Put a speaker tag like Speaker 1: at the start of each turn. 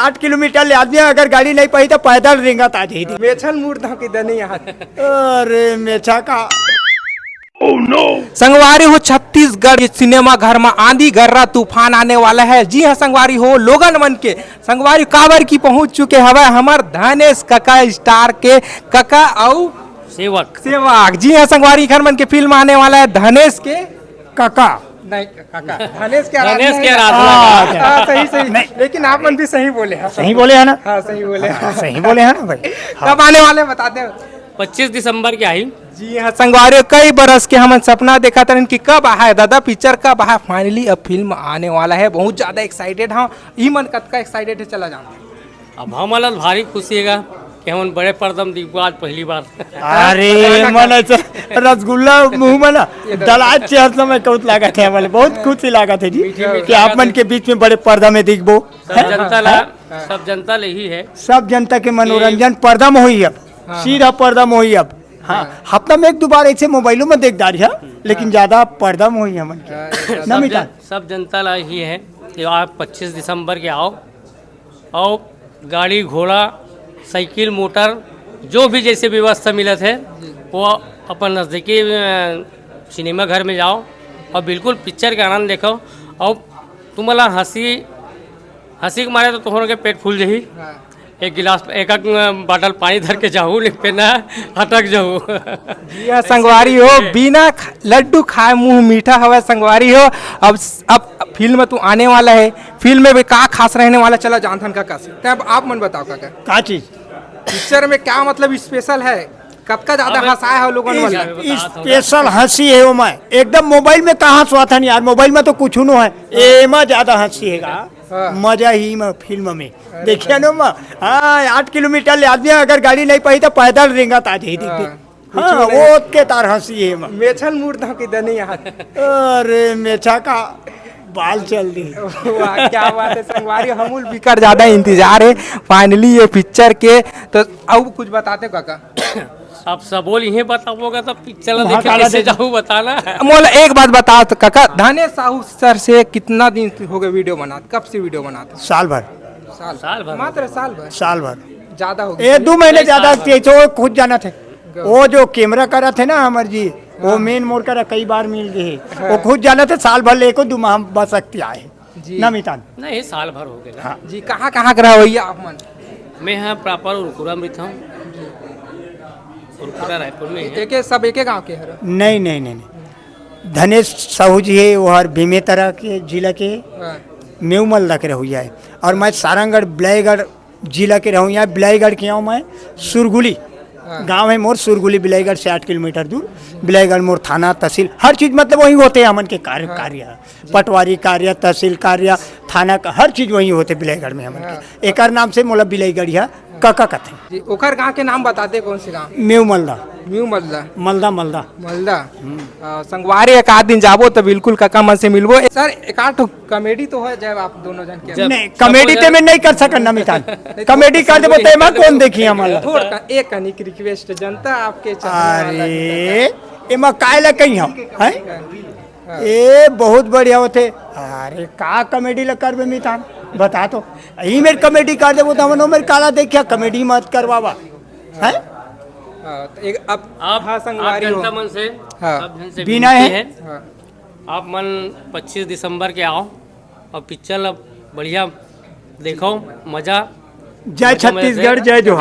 Speaker 1: 8 kilometre ले आदमी अगर गाड़ी नहीं पाई तो पैदल रेंगत आ जाई मेछल मूर्त हो कि दनी अरे मेछा का
Speaker 2: संगवारी हो छत्तीसगढ़ सिनेमा घर में आंधी गर्रा तूफान आने वाला है। जी हाँ संगवारी हो लोगन मन के संगवारी काबर की पहुंच चुके हवा हमार धनेश कका स्टार के कका और
Speaker 3: सेवक
Speaker 2: जी हाँ संगवारी घर मन के फिल्म आने वाला है धनेश के
Speaker 1: काका
Speaker 2: नहीं काका धनेश के
Speaker 3: गणेश के
Speaker 2: हाँ,
Speaker 1: सही सही
Speaker 2: नहीं।
Speaker 1: लेकिन आप मन भी सही बोले हैं
Speaker 2: सही बोले है ना
Speaker 1: हाँ सही बोले हैं।
Speaker 2: सही बोले है ना भाई कब आने वाले बताते हो
Speaker 3: 25 दिसंबर के आई।
Speaker 2: जी हाँ संगवारी कई बरस के हम सपना देखा था इनकी कब आया दादा पिक्चर कब आया फाइनली अब फिल्म आने वाला है बहुत ज्यादा एक्साइटेड हाँ ई मन कत का एक्साइटेड है चला जाना
Speaker 3: अब हमारा भारी खुशी है कि हम बड़े पर्दम दिखो आज पहली बार।
Speaker 1: अरे मन रसगुल्ला मुंह में ना दलाज चेहर समय कौत लागत है हमारे बहुत खुशी लागत है जी कि आप मन के बीच में बड़े पर्दा में दिखबो
Speaker 3: सब जनता ले ही है।
Speaker 1: सब जनता के मनोरंजन पर्दा में हुई अब सीधा पर्दा में हुई अब हाँ हफ्ता में 1-2 बार ऐसे मोबाइलों में देख दारी है लेकिन ज्यादा पर्दा में हुई है मन की
Speaker 3: सब जनता ला ही है कि आप 25 दिसंबर के आओ और गाड़ी घोड़ा साइकिल मोटर जो भी जैसे व्यवस्था मिलत है वो अपन नज़दीकी सिनेमा घर में जाओ और बिल्कुल पिक्चर का आनंद देखो और तुम्हारा हंसी के मारे तो तुम्हारे के पेट फूल जाही एक गिलास एक बाटल पानी धर के जाऊँ लेकिन ना अटक जाऊँ।
Speaker 2: जी संगवारी हो बिना लड्डू खाए मुंह मीठा हवा संगवारी हो अब फिल्म में तू आने वाला है फिल्म में भी का खास रहने वाला चला जानथन का से तब आप मन बताओ का चीज पिक्चर में क्या मतलब स्पेशल है कब का ज्यादा हंसाया है लोगों ने
Speaker 1: स्पेशल हंसी है वो मैं एकदम मोबाइल में कहाँ स्वाद है यार मोबाइल में तो कुछ न है एमा ज्यादा हंसी है मजा ही में फिल्म में देखिए ना मैं हाँ 8 किलोमीटर ले आदमी अगर गाड़ी नहीं पाई तो पैदल रेंगत आ जाई हाँ वो के तार हंसी है मेछल मूर्त हो कि दनी अरे मेछा का बाल चल दी
Speaker 2: क्या बात है संगवारी हमूल बिकर ज्यादा इंतजार है फाइनली ये पिक्चर के तो अब कुछ बताते काका
Speaker 3: अब सब बोल यही बताओगे तो पिक्चर देखे कैसे जाऊँ बताना।
Speaker 2: मोल एक बात बताओ तो काका धनेश साहू सर से कितना दिन हो गए वीडियो बनाते कब से वीडियो बनाते
Speaker 1: साल भर
Speaker 2: मात्र
Speaker 1: साल भर
Speaker 2: ज्यादा हो
Speaker 1: 1-2 महीने ज्यादा खुद जाना थे वो जो कैमरा करा थे ना हमारे जी वो मेन मोड़ करा कई बार मिल गए वो खुद जाना थे साल भर लेको 2 माह बस सकती आए ना मितान
Speaker 3: नहीं साल भर हो गया
Speaker 2: जी कहाँ का रहा भैया आप मन
Speaker 3: मैं यहाँ प्रॉपर उरकुरा में था उरकुरा रायपुर में
Speaker 2: एक सब एक गांव के है
Speaker 1: नहीं धनेश साहू जी है वो हर बेमेतरा के जिला के मेवमल्दा के रहुआ है और मैं सारंगढ़ बिलाईगढ़ जिला के रहूँ बिलाईगढ़ के हूँ मैं सुरगुली गांव है मोर सुरगुली बिलाईगढ़ से 8 किलोमीटर दूर बिलाईगढ़ मोर थाना तहसील हर चीज मतलब वही होते हैं हमन के कार्य पटवारी कार्य तहसील कार्य थाना का हर चीज वही होते बिलाईगढ़ में हमन के एक नाम से मोला बिलाईगढ़ है कका कथे
Speaker 2: ओकर गांव के नाम बताते कौन से गांव मल्दा संगवारी एक आध दिन जाबो तो बिल्कुल काका मन से मिलबो सर एक आठ कॉमेडी तो है जब आप दोनों जन के
Speaker 1: नहीं कॉमेडी ते में नहीं कर सकन ना मितान कॉमेडी कर देबो ते में कौन देखी हमारा
Speaker 2: थोड़ा एक कनिक रिक्वेस्ट जनता आपके
Speaker 1: अरे एमा कायला कहीं हम हैं ए बहुत बढ़िया होते अरे का कॉमेडी ल करबे मितान बता तो यही मेरी कॉमेडी कर देबो तो हमनो मेरे काला देखिया कॉमेडी मत करवावा हैं
Speaker 2: अब हाँ संगवारी
Speaker 3: आप जनता मन से
Speaker 2: हाँ
Speaker 1: बिना है
Speaker 3: आप मन 25 दिसंबर के आओ और पिक्चर बढ़िया देखो मजा
Speaker 1: जय छत्तीसगढ़ जय जोहार।